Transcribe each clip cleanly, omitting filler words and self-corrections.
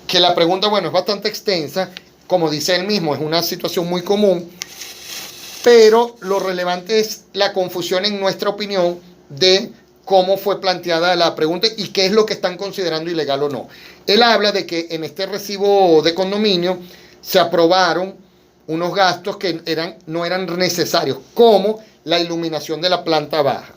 que la pregunta, bueno, es bastante extensa, como dice él mismo, es una situación muy común, pero lo relevante es la confusión, en nuestra opinión, de cómo fue planteada la pregunta y qué es lo que están considerando ilegal o no. Él habla de que en este recibo de condominio se aprobaron unos gastos que no eran necesarios, como la iluminación de la planta baja,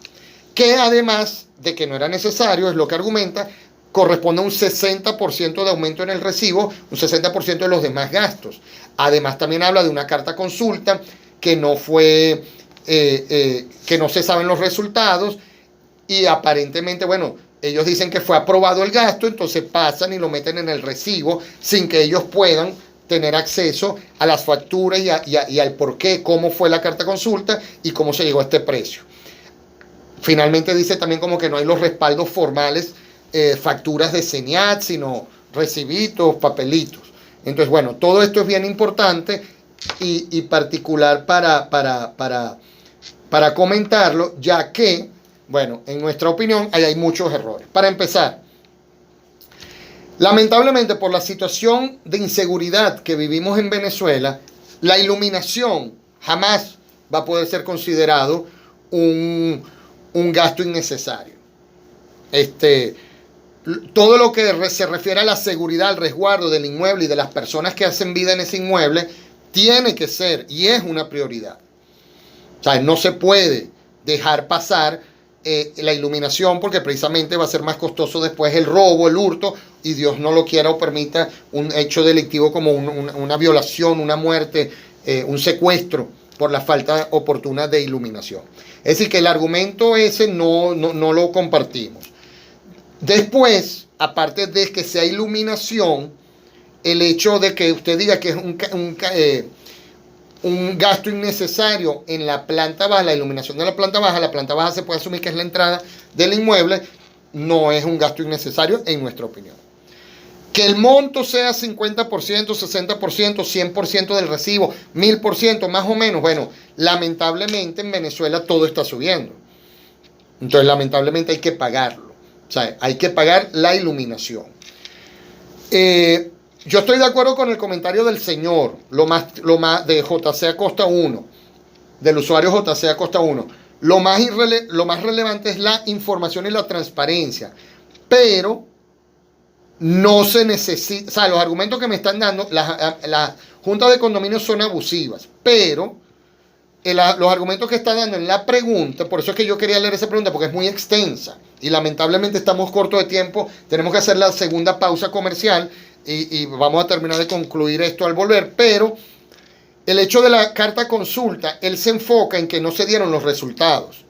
que además de que no era necesario, es lo que argumenta, corresponde a un 60% de aumento en el recibo, un 60% de los demás gastos. Además también habla de una carta consulta que no fue, que no se saben los resultados y aparentemente, bueno, ellos dicen que fue aprobado el gasto, entonces pasan y lo meten en el recibo sin que ellos puedan tener acceso a las facturas y al por qué, cómo fue la carta consulta y cómo se llegó a este precio. Finalmente dice también como que no hay los respaldos formales, facturas de señal, sino recibitos, papelitos. Entonces, bueno, todo esto es bien importante y particular para comentarlo, ya que, bueno, en nuestra opinión, ahí hay muchos errores. Para empezar, lamentablemente por la situación de inseguridad que vivimos en Venezuela, la iluminación jamás va a poder ser considerado un gasto innecesario. Todo lo que se refiere a la seguridad, al resguardo del inmueble y de las personas que hacen vida en ese inmueble, tiene que ser y es una prioridad. O sea, no se puede dejar pasar la iluminación porque precisamente va a ser más costoso después el robo, el hurto, y Dios no lo quiera o permita un hecho delictivo como una violación, una muerte, un secuestro por la falta oportuna de iluminación. Es decir, que el argumento ese no lo compartimos. Después, aparte de que sea iluminación, el hecho de que usted diga que es un gasto innecesario en la planta baja, la iluminación de la planta baja se puede asumir que es la entrada del inmueble, no es un gasto innecesario en nuestra opinión. Que el monto sea 50%, 60%, 100% del recibo, 1000% más o menos, bueno, lamentablemente en Venezuela todo está subiendo. Entonces, lamentablemente hay que pagarlo. O sea, hay que pagar la iluminación. Yo estoy de acuerdo con el comentario del señor, lo más de JC Acosta 1, del usuario JC Acosta 1. Lo más relevante es la información y la transparencia. Pero no se necesita, o sea, los argumentos que me están dando, las juntas de condominios son abusivas, pero los argumentos que está dando en la pregunta, por eso es que yo quería leer esa pregunta, porque es muy extensa y lamentablemente estamos cortos de tiempo, tenemos que hacer la segunda pausa comercial y vamos a terminar de concluir esto al volver, pero el hecho de la carta consulta, él se enfoca en que no se dieron los resultados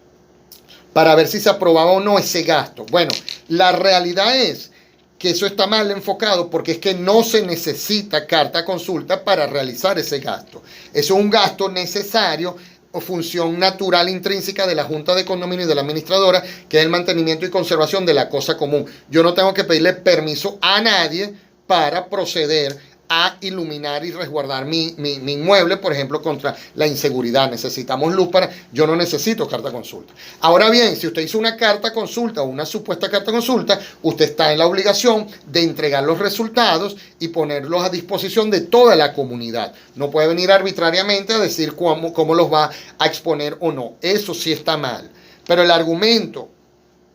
para ver si se aprobaba o no ese gasto. Bueno, la realidad es que eso está mal enfocado porque es que no se necesita carta consulta para realizar ese gasto. Eso es un gasto necesario o función natural intrínseca de la Junta de Condominio y de la administradora, que es el mantenimiento y conservación de la cosa común. Yo no tengo que pedirle permiso a nadie para proceder a iluminar y resguardar mi inmueble, por ejemplo, contra la inseguridad. Necesitamos luz para... Yo no necesito carta consulta. Ahora bien, si usted hizo una carta consulta o una supuesta carta consulta, usted está en la obligación de entregar los resultados y ponerlos a disposición de toda la comunidad. No puede venir arbitrariamente a decir cómo los va a exponer o no. Eso sí está mal. Pero el argumento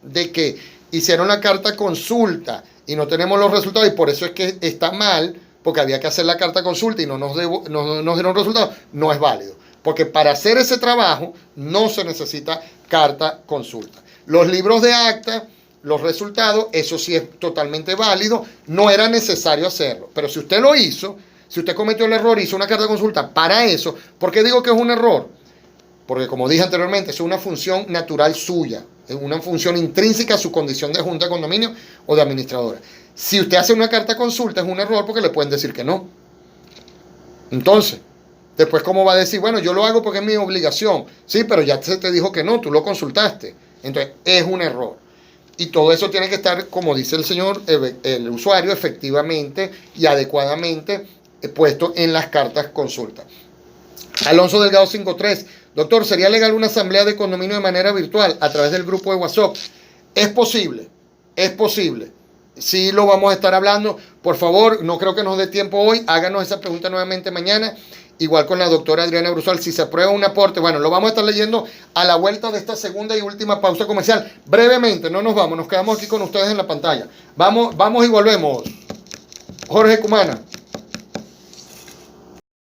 de que hicieron la carta consulta y no tenemos los resultados y por eso es que está mal, porque había que hacer la carta consulta y no nos dieron resultados, no es válido. Porque para hacer ese trabajo no se necesita carta consulta. Los libros de acta, los resultados, eso sí es totalmente válido, no era necesario hacerlo. Pero si usted lo hizo, si usted cometió el error y hizo una carta consulta para eso, ¿por qué digo que es un error? Porque como dije anteriormente, es una función natural suya, es una función intrínseca a su condición de junta de condominio o de administradora. Si usted hace una carta consulta es un error porque le pueden decir que no. Entonces, después ¿cómo va a decir? Bueno, yo lo hago porque es mi obligación. Sí, pero ya se te dijo que no, tú lo consultaste. Entonces, es un error. Y todo eso tiene que estar, como dice el señor, el usuario, efectivamente y adecuadamente puesto en las cartas consulta. Alonso Delgado 53. Doctor, ¿sería legal una asamblea de condominio de manera virtual a través del grupo de WhatsApp? Es posible, es posible. Sí lo vamos a estar hablando Por favor, no creo que nos dé tiempo hoy. Háganos esa pregunta nuevamente mañana. Igual con la doctora Adriana Brusal. Si se aprueba un aporte, bueno, lo vamos a estar leyendo a la vuelta de esta segunda y última pausa comercial. Brevemente, no nos vamos, nos quedamos aquí con ustedes en la pantalla. Vamos y volvemos. Jorge Cumana.